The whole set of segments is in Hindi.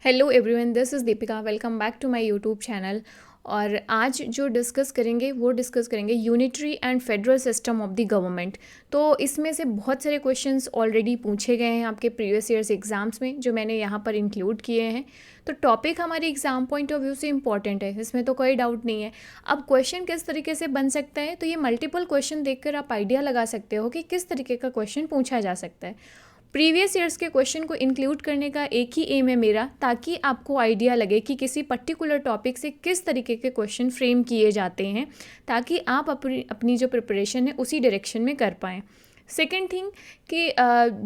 Hello everyone, this is Deepika. Welcome back to my YouTube channel. और आज जो डिस्कस करेंगे unitary and federal system of the government. तो इसमें से बहुत सारे क्वेश्चंस ऑलरेडी पूछे गए हैं आपके प्रीवियस ईयर्स एग्जाम्स में, जो मैंने यहाँ पर इंक्लूड किए हैं। तो टॉपिक हमारे एग्जाम पॉइंट ऑफ व्यू से इंपॉर्टेंट है, इसमें तो कोई डाउट नहीं है। अब क्वेश्चन किस तरीके से बन सकता है, तो ये मल्टीपल क्वेश्चन देखकर आप आइडिया लगा सकते हो कि किस तरीके का क्वेश्चन पूछा जा सकता है। प्रीवियस ईयर्स के क्वेश्चन को इंक्लूड करने का एक ही एम है मेरा, ताकि आपको आइडिया लगे कि किसी पर्टिकुलर टॉपिक से किस तरीके के क्वेश्चन फ्रेम किए जाते हैं, ताकि आप अपनी जो प्रिपरेशन है उसी डायरेक्शन में कर पाएँ। सेकेंड थिंग कि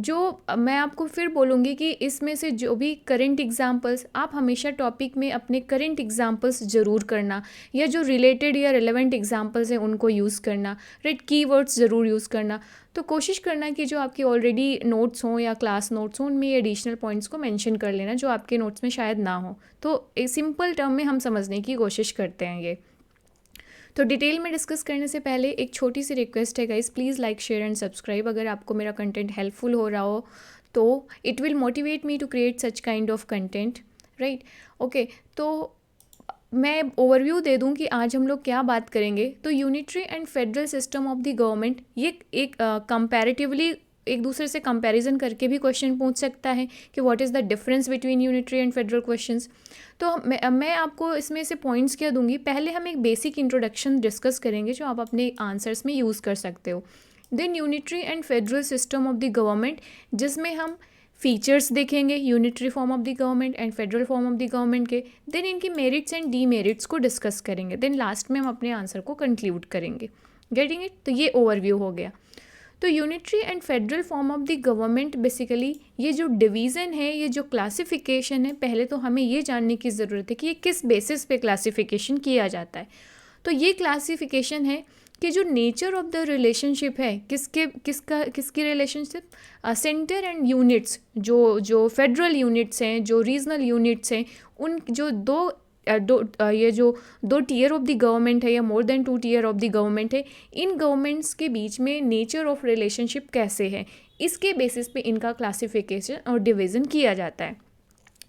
जो मैं आपको फिर बोलूँगी कि इसमें से जो भी करंट एग्जांपल्स, आप हमेशा टॉपिक में अपने करंट एग्जांपल्स ज़रूर करना, या जो रिलेटेड या रिलेवेंट एग्जांपल्स हैं उनको यूज़ करना, राइट। कीवर्ड्स ज़रूर यूज़ करना। तो कोशिश करना कि जो आपकी ऑलरेडी नोट्स हों या क्लास नोट्स हों, उनमें एडिशनल पॉइंट्स को मेंशन कर लेना जो आपके नोट्स में शायद ना हो। तो एक सिंपल टर्म में हम समझने की कोशिश करते हैं ये। तो डिटेल में डिस्कस करने से पहले एक छोटी सी रिक्वेस्ट है guys, please like, share and subscribe अगर आपको मेरा कंटेंट हेल्पफुल हो रहा हो तो it will motivate me to create such kind of content, right. Okay, तो मैं ओवरव्यू दे दूं कि आज हम लोग क्या बात करेंगे। तो unitary and federal system of the government, ये एक कंपैरेटिवली एक दूसरे से कंपैरिजन करके भी क्वेश्चन पूछ सकता है कि what is the difference between unitary and federal questions. तो मैं आपको इसमें से पॉइंट्स क्या दूंगी। पहले हम एक बेसिक इंट्रोडक्शन डिस्कस करेंगे जो आप अपने आंसर्स में यूज़ कर सकते हो। Then unitary and federal system of the government, जिसमें हम फीचर्स देखेंगे unitary form of the government and federal form of the government के। देन इनकी मेरिट्स एंड डीमेरिट्स को डिस्कस करेंगे। देन लास्ट में हम अपने आंसर को कंक्लूड करेंगे। Getting it? तो ये ओवरव्यू हो गया। तो unitary and federal form of the government, basically ये जो डिवीज़न है, ये जो क्लासिफिकेशन है, पहले तो हमें ये जानने की ज़रूरत है कि ये किस बेसिस पे क्लासिफिकेशन किया जाता है। तो ये क्लासिफिकेशन है कि जो नेचर ऑफ द रिलेशनशिप है, किसकी रिलेशनशिप, सेंटर एंड यूनिट्स, जो फेडरल यूनिट्स हैं, जो रीजनल यूनिट्स हैं, उन जो ये जो दो टीयर ऑफ द गवर्नमेंट है या more than 2 tier of the government है, इन गवर्नमेंट्स के बीच में नेचर ऑफ रिलेशनशिप कैसे है, इसके बेसिस पे इनका क्लासिफिकेशन और डिवीज़न किया जाता है।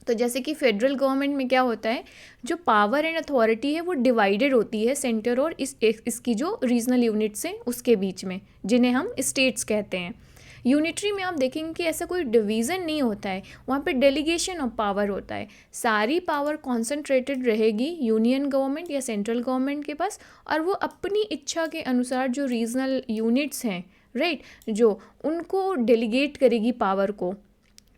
तो जैसे कि फेडरल गवर्नमेंट में क्या होता है, जो पावर एंड अथॉरिटी है वो डिवाइडेड होती है सेंटर और इसकी जो रीजनल यूनिट्स हैं उसके बीच में, जिन्हें हम स्टेट्स कहते हैं। यूनिटरी में आप देखेंगे कि ऐसा कोई डिवीज़न नहीं होता है, वहाँ पे डेलीगेशन ऑफ पावर होता है। सारी पावर कॉन्सेंट्रेटेड रहेगी यूनियन गवर्नमेंट या सेंट्रल गवर्नमेंट के पास, और वो अपनी इच्छा के अनुसार जो रीजनल यूनिट्स हैं, राइट, जो उनको डेलीगेट करेगी पावर को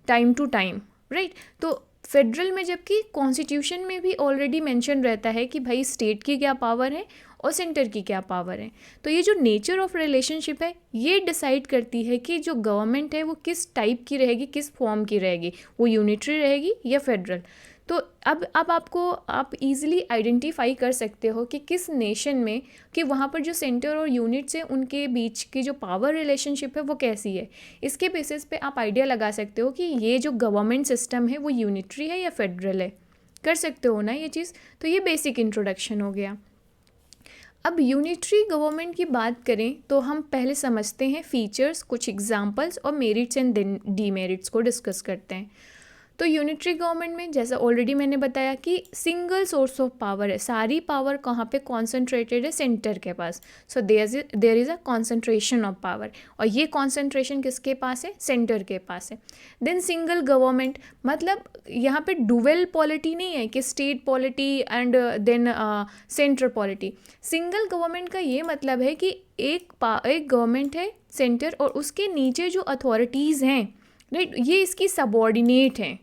टाइम टू टाइम, राइट। तो फेडरल में, जबकि कॉन्स्टिट्यूशन में भी ऑलरेडी मेंशन रहता है कि भाई स्टेट की क्या पावर है और सेंटर की क्या पावर है। तो ये जो नेचर ऑफ रिलेशनशिप है, ये डिसाइड करती है कि जो गवर्नमेंट है वो किस टाइप की रहेगी, किस फॉर्म की रहेगी, वो यूनिटरी रहेगी या फेडरल। तो अब आप इजीली आइडेंटिफाई कर सकते हो कि किस नेशन में, कि वहाँ पर जो सेंटर और यूनिट्स हैं उनके बीच की जो पावर रिलेशनशिप है वो कैसी है। इसके बेसिस पे आप आइडिया लगा सकते हो कि ये जो गवर्नमेंट सिस्टम है वो यूनिटरी है या फेडरल है। कर सकते हो ना ये चीज़। तो ये बेसिक इंट्रोडक्शन हो गया। अब यूनिटरी गवर्नमेंट की बात करें तो हम पहले समझते हैं फीचर्स, कुछ एग्जांपल्स और मेरिट्स एंड डीमेरिट्स को डिस्कस करते हैं। तो यूनिटरी गवर्नमेंट में, जैसा ऑलरेडी मैंने बताया कि सिंगल सोर्स ऑफ पावर है, सारी पावर कहाँ पे कॉन्सेंट्रेटेड है, सेंटर के पास। So there is a concentration of power, और ये कॉन्सेंट्रेशन किसके पास है, सेंटर के पास है। देन सिंगल गवर्नमेंट, मतलब यहाँ पे डुअल पॉलिटी नहीं है कि state polity and then central polity. Single government का ये मतलब है कि एक गवर्नमेंट है सेंटर, और उसके नीचे जो अथॉरिटीज़ हैं, राइट, ये इसकी सबॉर्डिनेट हैं।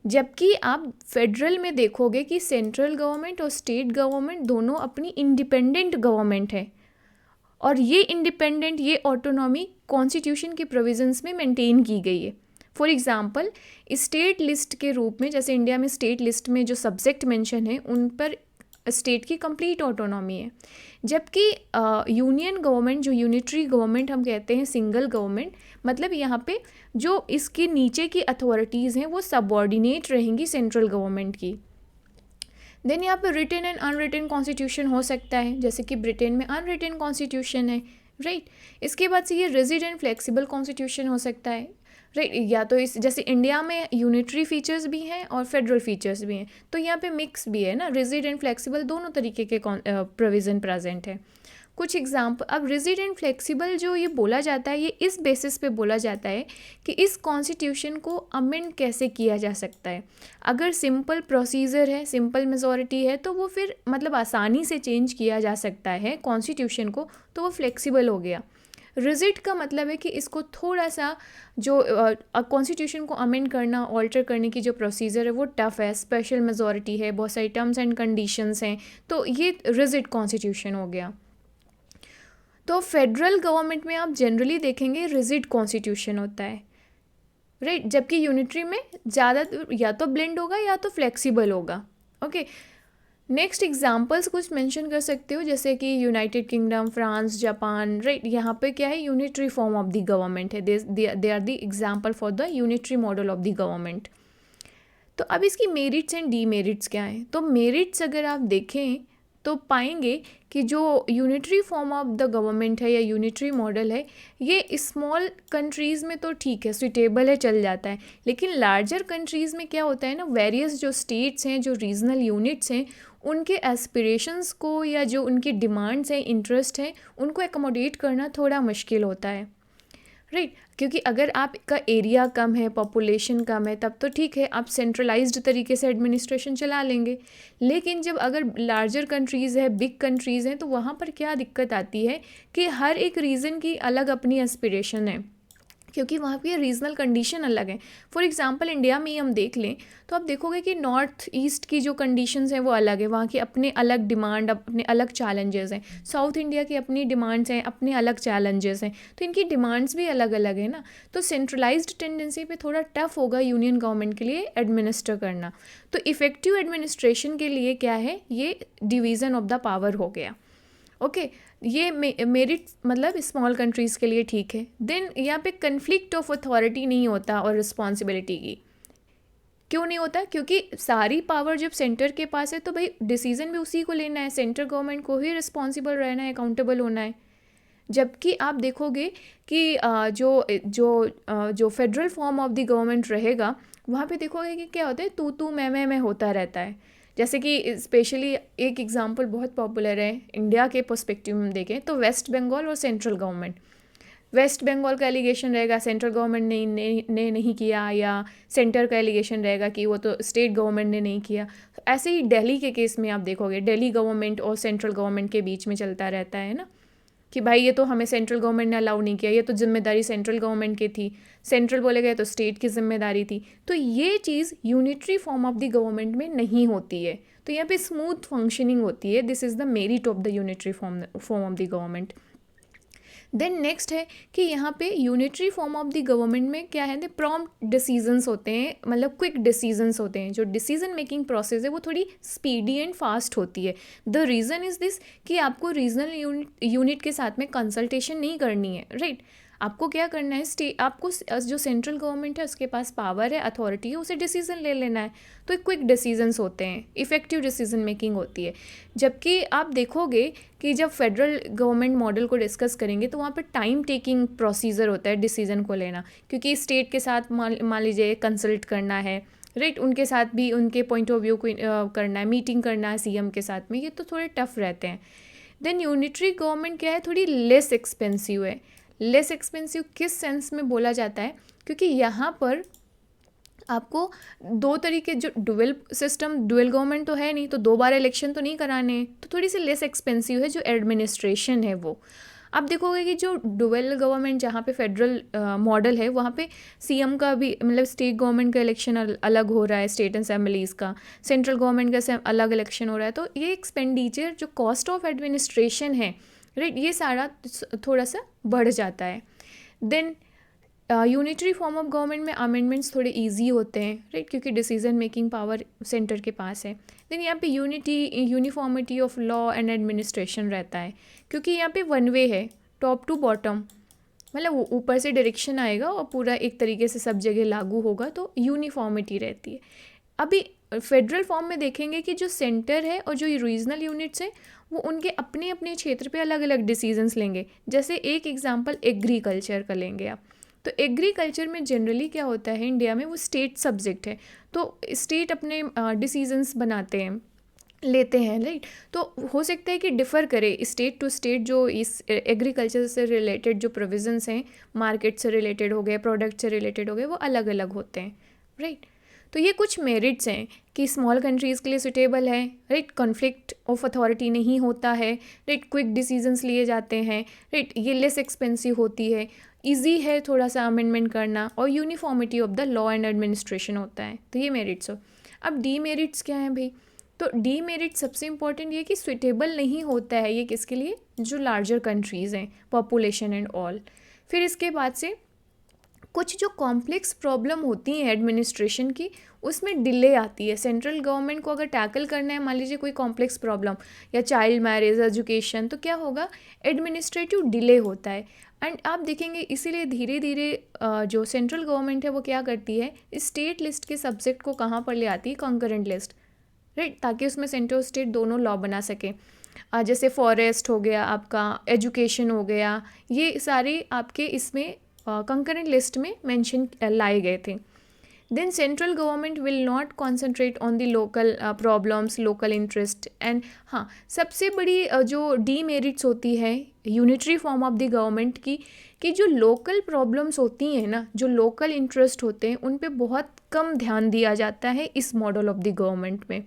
जबकि आप फेडरल में देखोगे कि सेंट्रल गवर्नमेंट और स्टेट गवर्नमेंट दोनों अपनी इंडिपेंडेंट गवर्नमेंट है, और ये इंडिपेंडेंट, ये ऑटोनॉमी कॉन्स्टिट्यूशन के प्रोविजंस में मेंटेन की गई है। फॉर एग्जांपल, स्टेट लिस्ट के रूप में, जैसे इंडिया में स्टेट लिस्ट में जो सब्जेक्ट मेंशन है उन पर स्टेट की कंप्लीट ऑटोनॉमी है। जबकि यूनियन गवर्नमेंट, जो यूनिटरी गवर्नमेंट हम कहते हैं, सिंगल गवर्नमेंट, मतलब यहाँ पे जो इसके नीचे की अथॉरिटीज़ हैं वो सबऑर्डिनेट रहेंगी सेंट्रल गवर्नमेंट की। देन यहाँ पे रिटन एंड अनरिटन कॉन्स्टिट्यूशन हो सकता है, जैसे कि ब्रिटेन में अनरिटन कॉन्स्टिट्यूशन है, राइट। इसके बाद से ये रिजिड एंड फ्लेक्सिबल कॉन्स्टिट्यूशन हो सकता है, राइट या तो इस जैसे इंडिया में यूनिटरी फीचर्स भी हैं और फेडरल फीचर्स भी हैं, तो यहाँ पे मिक्स भी है ना, रिजिड एंड फ्लेक्सिबल दोनों तरीके के प्रोविज़न प्रेजेंट है। कुछ एग्जाम्पल, अब रिजिड एंड फ्लेक्सिबल जो ये बोला जाता है, ये इस बेसिस पे बोला जाता है कि इस कॉन्स्टिट्यूशन को अमेंड कैसे किया जा सकता है। अगर सिंपल प्रोसीजर है, सिंपल मेजॉरिटी है, तो वो फिर मतलब आसानी से चेंज किया जा सकता है कॉन्स्टिट्यूशन को, तो वो फ्लेक्सिबल हो गया। रिजिड का मतलब है कि इसको थोड़ा सा जो कॉन्स्टिट्यूशन को अमेंड करना, ऑल्टर करने की जो प्रोसीजर है वो टफ़ है, स्पेशल मेजॉरिटी है, बहुत सारी टर्म्स एंड कंडीशंस हैं, तो ये रिजिड कॉन्स्टिट्यूशन हो गया। तो फेडरल गवर्नमेंट में आप जनरली देखेंगे रिजिड कॉन्स्टिट्यूशन होता है, राइट, जबकि यूनिटरी में ज़्यादा या तो ब्लेंड होगा या तो फ्लेक्सिबल होगा। ओके, नेक्स्ट एग्जांपल्स कुछ मेंशन कर सकते हो, जैसे कि United Kingdom, France, Japan, right, यहाँ पे क्या है, unitary form of the government है, they are the example for the unitary model of the government. तो अब इसकी मेरिट्स एंड डीमेरिट्स क्या हैं? तो मेरिट्स अगर आप देखें तो पाएंगे कि जो unitary form of the government है या यूनिटरी मॉडल है, ये स्मॉल कंट्रीज़ में तो ठीक है, सुटेबल है, चल जाता है, लेकिन लार्जर कंट्रीज़ में क्या होता है ना, वेरियस जो स्टेट्स हैं, जो रीजनल यूनिट्स हैं, उनके एस्पिरेशंस को या जो उनकी डिमांड्स हैं, इंटरेस्ट हैं, उनको एकोमोडेट करना थोड़ा मुश्किल होता है, राइट। क्योंकि अगर आपका एरिया कम है, पॉपुलेशन कम है, तब तो ठीक है, आप सेंट्रलाइज्ड तरीके से एडमिनिस्ट्रेशन चला लेंगे। लेकिन जब अगर लार्जर कंट्रीज़ है, बिग कंट्रीज़ हैं, तो वहाँ पर क्या दिक्कत आती है कि हर एक रीजन की अलग अपनी एस्पिरेशन है, क्योंकि वहाँ की रीजनल कंडीशन अलग है। फॉर एग्जांपल इंडिया में ही हम देख लें तो आप देखोगे कि नॉर्थ ईस्ट की जो कंडीशंस हैं वो अलग है, वहाँ की अपने अलग डिमांड, अपने अलग चैलेंजेस हैं। साउथ इंडिया की अपनी डिमांड्स हैं, अपने अलग चैलेंजेस हैं, तो इनकी डिमांड्स भी अलग अलग है ना। तो सेंट्रलाइज्ड टेंडेंसी पे थोड़ा टफ होगा यूनियन गवर्नमेंट के लिए एडमिनिस्टर करना। तो इफ़ेक्टिव एडमिनिस्ट्रेशन के लिए क्या है, ये डिवीज़न ऑफ द पावर हो गया। ओके, ये मेरिट मतलब स्मॉल कंट्रीज़ के लिए ठीक है। देन यहाँ पे कन्फ्लिक्ट ऑफ अथॉरिटी नहीं होता और रिस्पॉन्सिबिलिटी की। क्यों नहीं होता? क्योंकि सारी पावर जब सेंटर के पास है तो भाई डिसीजन भी उसी को लेना है, सेंट्रल गवर्नमेंट को ही रिस्पॉन्सिबल रहना है, अकाउंटेबल होना है। जबकि आप देखोगे कि जो federal form of the government रहेगा, वहाँ पे देखोगे कि क्या होता है, तू मैं होता रहता है। जैसे कि स्पेशली एक एग्जांपल बहुत पॉपुलर है इंडिया के पर्सपेक्टिव में देखें तो वेस्ट बंगाल और सेंट्रल गवर्नमेंट। वेस्ट बंगाल का एलिगेशन रहेगा सेंट्रल गवर्नमेंट ने नहीं किया, या सेंटर का एलिगेशन रहेगा कि वो तो स्टेट गवर्नमेंट ने नहीं किया। तो ऐसे ही दिल्ली के केस में आप देखोगे दिल्ली गवर्नमेंट और सेंट्रल गवर्नमेंट के बीच में चलता रहता है ना, कि भाई ये तो हमें सेंट्रल गवर्नमेंट ने अलाउ नहीं किया, ये तो जिम्मेदारी सेंट्रल गवर्नमेंट की थी, सेंट्रल बोले गए तो स्टेट की जिम्मेदारी थी। तो ये चीज़ unitary form of the government में नहीं होती है, तो यहाँ पे स्मूथ फंक्शनिंग होती है। This is the merit of the unitary form of the government. Then next है कि यहाँ पे unitary form of the government में क्या है, प्रॉम्प्ट डिसीजंस होते हैं, मतलब क्विक डिसीजंस होते हैं। जो डिसीजन मेकिंग प्रोसेस है वो थोड़ी स्पीडी एंड फास्ट होती है। द रीज़न इज़ दिस कि आपको रीजनल यूनिट के साथ में कंसल्टेशन नहीं करनी है, राइट। आपको क्या करना है, आपको जो सेंट्रल गवर्नमेंट है उसके पास पावर है, अथॉरिटी है, उसे डिसीजन ले लेना है। तो क्विक डिसीजंस होते हैं, इफ़ेक्टिव डिसीजन मेकिंग होती है। जबकि आप देखोगे कि जब फेडरल गवर्नमेंट मॉडल को डिस्कस करेंगे तो वहाँ पर टाइम टेकिंग प्रोसीजर होता है डिसीजन को लेना, क्योंकि स्टेट के साथ मान लीजिए कंसल्ट करना है, राइट, उनके साथ भी उनके पॉइंट ऑफ व्यू को करना है, मीटिंग करना है सीएम के साथ में, ये तो थोड़े टफ रहते हैं। देन यूनिटरी गवर्नमेंट क्या है, थोड़ी लेस एक्सपेंसिव है। लेस एक्सपेंसिव किस सेंस में बोला जाता है, क्योंकि यहाँ पर आपको दो तरीके, जो डुअल गवर्नमेंट तो है नहीं, तो 2 बार इलेक्शन तो नहीं कराने, तो थोड़ी सी लेस एक्सपेंसिव है जो एडमिनिस्ट्रेशन है वो। आप देखोगे कि जो डुअल गवर्नमेंट जहाँ पे फेडरल मॉडल है, वहाँ पे सीएम का भी मतलब स्टेट गवर्नमेंट का इलेक्शन अलग हो रहा है, स्टेट असेंबलीज़ का, सेंट्रल गवर्नमेंट का अलग इलेक्शन हो रहा है। तो ये एक्सपेंडिचर जो कॉस्ट ऑफ एडमिनिस्ट्रेशन है, राइट, ये सारा थोड़ा सा बढ़ जाता है। Then unitary form of government में अमेंडमेंट्स थोड़े इजी होते हैं, राइट, क्योंकि डिसीजन मेकिंग पावर सेंटर के पास है। देन यहाँ पे uniformity of law and administration रहता है, क्योंकि यहाँ पे वन वे है, टॉप टू बॉटम, मतलब ऊपर से डायरेक्शन आएगा और पूरा एक तरीके से सब जगह लागू होगा, तो यूनिफॉर्मिटी रहती है। अभी फेडरल फॉर्म में देखेंगे कि जो सेंटर है और जो रीजनल यूनिट्स हैं वो उनके अपने अपने क्षेत्र पे अलग अलग डिसीजंस लेंगे। जैसे एक एग्जांपल एग्रीकल्चर का लेंगे आप, तो एग्रीकल्चर में जनरली क्या होता है इंडिया में, वो स्टेट सब्जेक्ट है, तो स्टेट अपने डिसीजंस बनाते हैं, लेते हैं, राइट। तो हो सकता है कि डिफ़र करे स्टेट टू स्टेट, जो इस एग्रीकल्चर से रिलेटेड जो प्रोविजंस हैं, मार्केट से रिलेटेड हो गए, प्रोडक्ट से रिलेटेड हो गए, वो अलग अलग होते हैं, राइट। तो ये कुछ मेरिट्स हैं कि स्मॉल कंट्रीज़ के लिए सुटेबल है, राइट, कॉन्फ्लिक्ट ऑफ अथॉरिटी नहीं होता है, राइट, क्विक डिसीजंस लिए जाते हैं, राइट, ये लेस एक्सपेंसिव होती है, इजी है थोड़ा सा अमेंडमेंट करना, और uniformity of the law and administration होता है। तो ये मेरिट्स हो। अब डीमेरिट्स क्या हैं भाई? तो डीमेरिट सबसे इम्पॉर्टेंट ये कि सुटेबल नहीं होता है ये किसके लिए, जो लार्जर कंट्रीज़ हैं, पॉपुलेशन एंड ऑल। फिर इसके बाद से कुछ जो कॉम्प्लेक्स प्रॉब्लम होती हैं एडमिनिस्ट्रेशन की, उसमें डिले आती है। सेंट्रल गवर्नमेंट को अगर टैकल करना है, मान लीजिए कोई कॉम्प्लेक्स प्रॉब्लम या चाइल्ड मैरिज, एजुकेशन, तो क्या होगा, एडमिनिस्ट्रेटिव डिले होता है। एंड आप देखेंगे इसीलिए धीरे धीरे जो सेंट्रल गवर्नमेंट है वो क्या करती है, स्टेट लिस्ट के सब्जेक्ट को कहाँ पर ले आती है, कंकरेंट लिस्ट, राइट, ताकि उसमें सेंट्रल स्टेट दोनों लॉ बना सके। जैसे फॉरेस्ट हो गया आपका, एजुकेशन हो गया, ये सारे आपके इसमें कंकरेंट लिस्ट में मेंशन लाए गए थे। Then central government will not concentrate on the local problems, local interest. And हाँ, सबसे बड़ी जो डीमेरिट्स होती है unitary form of the government की, कि जो लोकल प्रॉब्लम्स होती हैं ना, जो लोकल इंटरेस्ट होते हैं, उन पे बहुत कम ध्यान दिया जाता है इस मॉडल ऑफ द गवर्नमेंट में।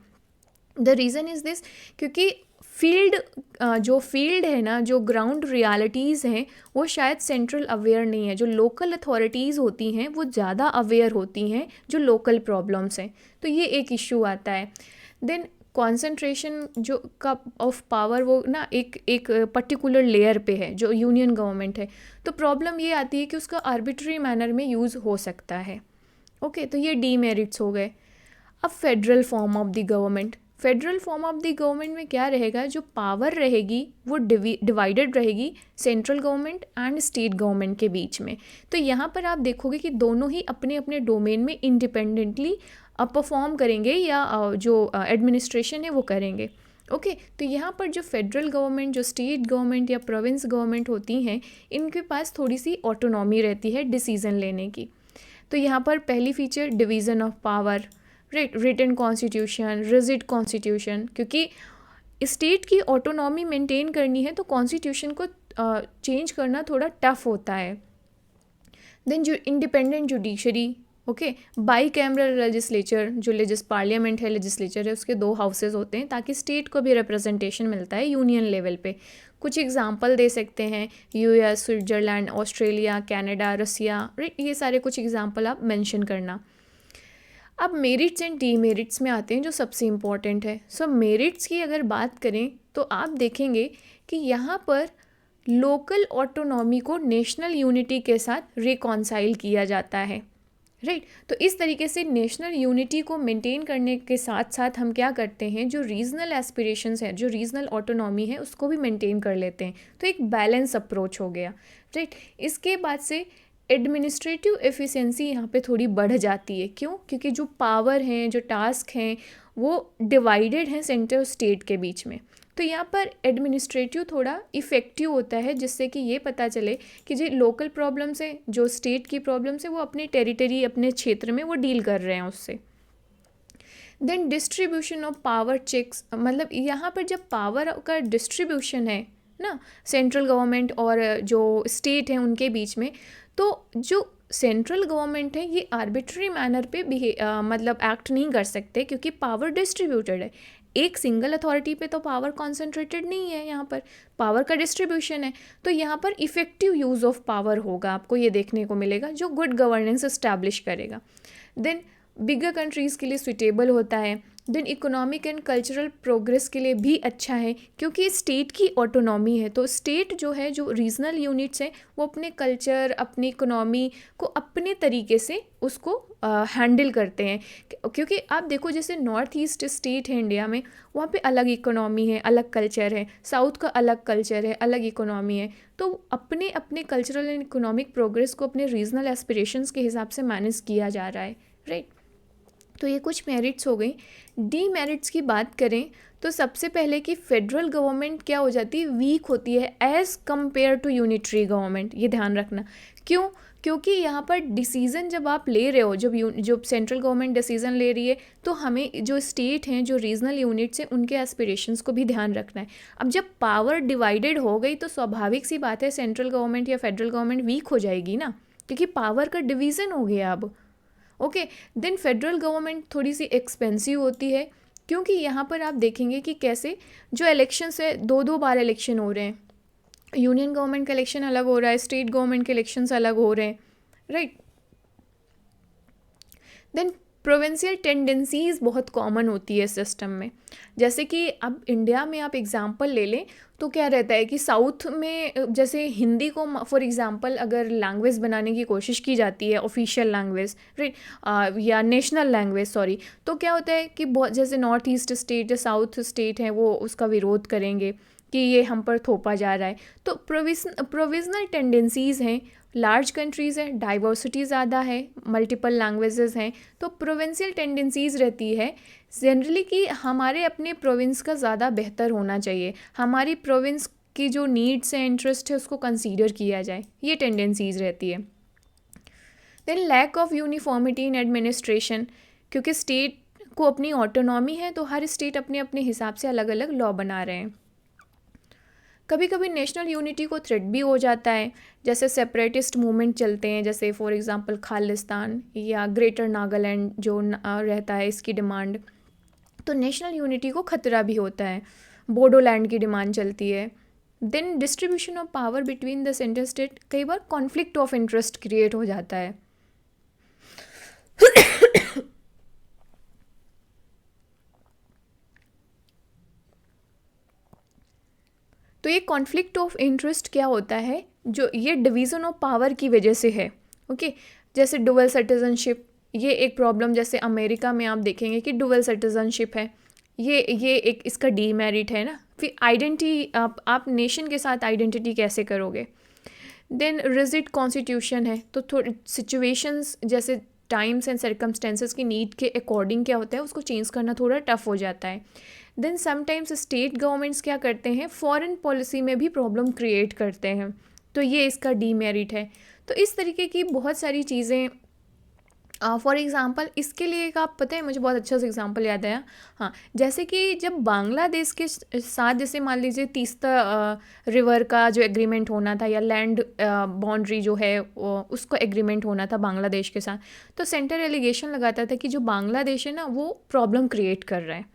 द रीज़न इज़ दिस, क्योंकि जो फील्ड है ना, जो ग्राउंड रियलिटीज़ हैं, वो शायद सेंट्रल अवेयर नहीं है। जो लोकल अथॉरिटीज़ होती हैं वो ज़्यादा अवेयर होती हैं जो लोकल प्रॉब्लम्स हैं, तो ये एक इशू आता है। देन कॉन्सेंट्रेशन जो का ऑफ पावर, वो ना एक पर्टिकुलर लेयर पे है, जो यूनियन गवर्नमेंट है, तो प्रॉब्लम ये आती है कि उसका आर्बिट्री मैनर में यूज़ हो सकता है। ओके, तो ये डीमेरिट्स हो गए। अब federal form of the government, federal form of the government में क्या रहेगा, जो पावर रहेगी वो डिवाइडेड रहेगी central government and state government के बीच में। तो यहाँ पर आप देखोगे कि दोनों ही अपने अपने डोमेन में इंडिपेंडेंटली परफॉर्म करेंगे, या जो एडमिनिस्ट्रेशन है वो करेंगे। ओके, तो यहाँ पर जो फेडरल गवर्नमेंट, जो स्टेट गवर्नमेंट या प्रोविंस गवर्नमेंट होती हैं, इनके पास थोड़ी सी ऑटोनॉमी रहती है डिसीज़न लेने की। तो यहाँ पर पहली feature division of power, written constitution, rigid constitution, क्योंकि स्टेट की ऑटोनॉमी मेंटेन करनी है तो कॉन्स्टिट्यूशन को चेंज करना थोड़ा टफ होता है। देन जो independent judiciary, okay, by cameral legislature, जो पार्लियामेंट है, लेजिस्लेचर है, उसके 2 हाउसेज होते हैं, ताकि स्टेट को भी रिप्रेजेंटेशन मिलता है यूनियन लेवल पे। कुछ एग्जांपल दे सकते हैं, यूएस, स्विट्ज़रलैंड, ऑस्ट्रेलिया, कनाडा, रसिया, राइट, ये सारे कुछ एग्जांपल आप मेंशन करना। अब मेरिट्स एंड डीमेरिट्स में आते हैं, जो सबसे इम्पॉर्टेंट है। सो मेरिट्स की अगर बात करें तो आप देखेंगे कि यहाँ पर लोकल ऑटोनॉमी को नेशनल यूनिटी के साथ रिकॉन्साइल किया जाता है, राइट। तो इस तरीके से नेशनल यूनिटी को मेंटेन करने के साथ साथ हम क्या करते हैं, जो रीजनल एस्पिरेशंस हैं, जो रीजनल ऑटोनॉमी है, उसको भी मेंटेन कर लेते हैं। तो एक बैलेंस अप्रोच हो गया, राइट। इसके बाद से एडमिनिस्ट्रेटिव एफिशिएंसी यहाँ पे थोड़ी बढ़ जाती है। क्यों? क्योंकि जो पावर हैं, जो टास्क हैं, वो डिवाइडेड हैं सेंटर और स्टेट के बीच में। तो यहाँ पर एडमिनिस्ट्रेटिव थोड़ा इफ़ेक्टिव होता है, जिससे कि ये पता चले कि जो लोकल प्रॉब्लम्स हैं, जो स्टेट की प्रॉब्लम्स है, वो अपने टेरिटरी, अपने क्षेत्र में वो डील कर रहे हैं उससे। Then distribution of power checks, मतलब यहाँ पर जब पावर का डिस्ट्रीब्यूशन है ना, सेंट्रल गवर्नमेंट और जो स्टेट हैं उनके बीच में, तो जो सेंट्रल गवर्नमेंट है ये आर्बिट्री मैनर पे मतलब एक्ट नहीं कर सकते, क्योंकि पावर डिस्ट्रीब्यूटेड है। एक सिंगल अथॉरिटी पे तो पावर कॉन्सेंट्रेटेड नहीं है, यहाँ पर पावर का डिस्ट्रीब्यूशन है। तो यहाँ पर इफ़ेक्टिव यूज़ ऑफ पावर होगा, आपको ये देखने को मिलेगा, जो गुड गवर्नेंस इस्टेब्लिश करेगा। देन बिगर कंट्रीज़ के लिए सुटेबल होता है। Then economic and cultural progress के लिए भी अच्छा है, क्योंकि स्टेट की ऑटोनॉमी है। तो स्टेट जो है, जो रीजनल यूनिट्स हैं, वो अपने कल्चर, अपनी इकोनॉमी को अपने तरीके से उसको हैंडल करते हैं। क्योंकि आप देखो, जैसे नॉर्थ ईस्ट स्टेट है इंडिया में, वहाँ पे अलग इकोनॉमी है, अलग कल्चर है, साउथ का अलग कल्चर है, अलग इकोनॉमी है। तो अपने अपने कल्चरल एंड इकोनॉमिक प्रोग्रेस को अपने रीजनल एस्पिरेशंस के हिसाब से मैनेज किया जा रहा है, राइट। तो ये कुछ मेरिट्स हो गई। डीमेरिट्स की बात करें तो सबसे पहले कि फेडरल गवर्नमेंट क्या हो जाती है, वीक होती है as compare to unitary government. ये ध्यान रखना। क्यों? क्योंकि यहाँ पर डिसीज़न जब आप ले रहे हो, जब सेंट्रल गवर्नमेंट डिसीज़न ले रही है, तो हमें जो स्टेट हैं, जो रीजनल यूनिट्स हैं, उनके एस्पिरेशंस को भी ध्यान रखना है। अब जब पावर डिवाइडेड हो गई तो स्वाभाविक सी बात है सेंट्रल गवर्नमेंट या फेडरल गवर्नमेंट वीक हो जाएगी ना, क्योंकि पावर का डिवीज़न हो गया अब। ओके, देन फेडरल गवर्नमेंट थोड़ी सी एक्सपेंसिव होती है, क्योंकि यहाँ पर आप देखेंगे कि कैसे जो इलेक्शंस है, दो दो बार इलेक्शन हो रहे हैं। यूनियन गवर्नमेंट का इलेक्शन अलग हो रहा है, स्टेट गवर्नमेंट के इलेक्शंस अलग हो रहे हैं, राइट। देन प्रोविंशियल टेंडेंसीज़ बहुत कॉमन होती है सिस्टम में। जैसे कि अब इंडिया में आप एग्जांपल ले लें तो क्या रहता है कि साउथ में जैसे हिंदी को फॉर एग्जांपल अगर लैंग्वेज बनाने की कोशिश की जाती है, ऑफिशियल लैंग्वेज, राइट, या नेशनल लैंग्वेज, सॉरी, तो क्या होता है कि बहुत जैसे नॉर्थ ईस्ट स्टेट या साउथ स्टेट हैं वो उसका विरोध करेंगे कि ये हम पर थोपा जा रहा है। तो प्रोविजनल टेंडेंसीज़ हैं, लार्ज कंट्रीज़ है, डाइवर्सिटी ज़्यादा है, मल्टीपल लैंग्वेजेस हैं, तो प्रोविंशियल टेंडेंसीज़ रहती है जनरली कि हमारे अपने प्रोविंस का ज़्यादा बेहतर होना चाहिए, हमारी प्रोविंस की जो नीड्स हैं, इंटरेस्ट है, उसको कंसीडर किया जाए, ये टेंडेंसीज़ रहती है। Then lack of uniformity in administration, क्योंकि स्टेट को अपनी ऑटोनॉमी है तो हर स्टेट अपने अपने हिसाब से अलग अलग लॉ बना रहे हैं। कभी कभी नेशनल यूनिटी को थ्रेट भी हो जाता है, जैसे सेपरेटिस्ट मूवमेंट चलते हैं, जैसे फॉर एग्जांपल खालिस्तान या ग्रेटर नागालैंड जो रहता है, इसकी डिमांड, तो नेशनल यूनिटी को खतरा भी होता है। बोडोलैंड की डिमांड चलती है। Then distribution of power between the centre state, कई बार कॉन्फ्लिक्ट ऑफ इंटरेस्ट क्रिएट हो जाता है। तो ये कॉन्फ्लिक्ट ऑफ इंटरेस्ट क्या होता है, जो ये डिवीज़न ऑफ पावर की वजह से है। ओके, जैसे डुअल सिटीजनशिप, ये एक प्रॉब्लम, जैसे अमेरिका में आप देखेंगे कि डुअल सिटीजनशिप है, ये एक इसका डीमेरिट है ना। फिर आइडेंटिटी, आप नेशन के साथ आइडेंटिटी कैसे करोगे। देन रिजिड कॉन्स्टिट्यूशन है, तो थोड़ी सिचुएशंस जैसे टाइम्स एंड सर्कमस्टेंसेस की नीड के अकॉर्डिंग क्या होता है, उसको चेंज करना थोड़ा टफ हो जाता है। देन समटाइम्स स्टेट गवर्नमेंट्स क्या करते हैं, फॉरेन पॉलिसी में भी प्रॉब्लम क्रिएट करते हैं, तो ये इसका डीमेरिट है। तो इस तरीके की बहुत सारी चीज़ें, फॉर एग्ज़ाम्पल इसके लिए एक, आप पता है मुझे बहुत अच्छा सा एग्ज़ाम्पल याद आया। हाँ, जैसे कि जब बांग्लादेश के साथ, जैसे मान लीजिए तीस्ता रिवर का जो एग्रीमेंट होना था, या लैंड बाउंड्री जो है उसको एग्रीमेंट होना था बांग्लादेश के साथ, तो सेंटर एलिगेशन लगाता था कि जो बांग्लादेश है ना वो प्रॉब्लम क्रिएट कर रहा है,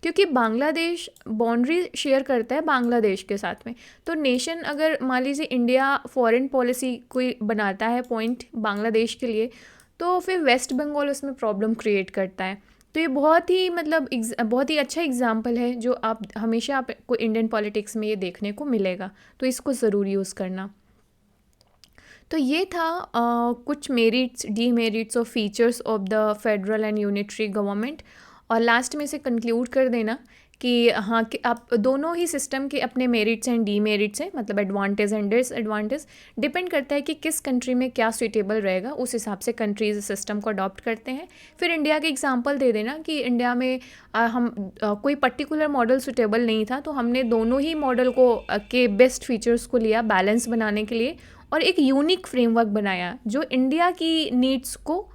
क्योंकि बांग्लादेश बाउंड्री शेयर करता है बांग्लादेश के साथ में। तो नेशन, अगर मान लीजिए इंडिया फॉरेन पॉलिसी कोई बनाता है पॉइंट बांग्लादेश के लिए, तो फिर वेस्ट बंगाल उसमें प्रॉब्लम क्रिएट करता है। तो ये बहुत ही मतलब बहुत ही अच्छा एग्जाम्पल है, जो आप हमेशा आपको इंडियन पॉलिटिक्स में ये देखने को मिलेगा, तो इसको ज़रूर यूज़ करना। तो ये था कुछ मेरिट्स, डीमेरिट्स और features of the federal and unitary government. और लास्ट में से कंक्लूड कर देना कि हाँ, कि आप दोनों ही सिस्टम के अपने मेरिट्स एंड डीमेरिट्स हैं, मतलब एडवांटेज एंड डिसएडवांटेज, डिपेंड करता है कि किस कंट्री में क्या सूटेबल रहेगा, उस हिसाब से कंट्रीज सिस्टम को अडॉप्ट करते हैं। फिर इंडिया के एग्जांपल दे देना कि इंडिया में हम कोई पर्टिकुलर मॉडल सूटेबल नहीं था, तो हमने दोनों ही मॉडल को के बेस्ट फीचर्स को लिया बैलेंस बनाने के लिए, और एक यूनिक फ्रेमवर्क बनाया जो इंडिया की नीड्स को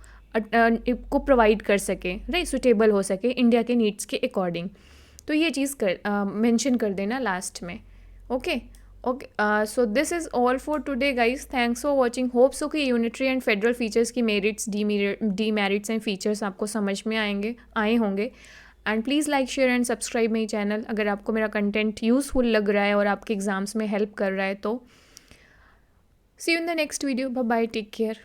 प्रोवाइड कर सके, राइट, सूटेबल हो सके इंडिया के नीड्स के अकॉर्डिंग। तो ये चीज़ मेंशन कर देना लास्ट में। Okay, so this is all for today guys, thanks for watching. Hope so कि यूनिटरी एंड फेडरल फीचर्स की मेरिट्स, डीमेरिट्स एंड फीचर्स आपको समझ में आए होंगे। And please like, share and subscribe my channel अगर आपको मेरा कंटेंट यूज़फुल लग रहा है और आपके एग्ज़ाम्स में हेल्प कर रहा है तो। See you in the next video, bye bye, take care.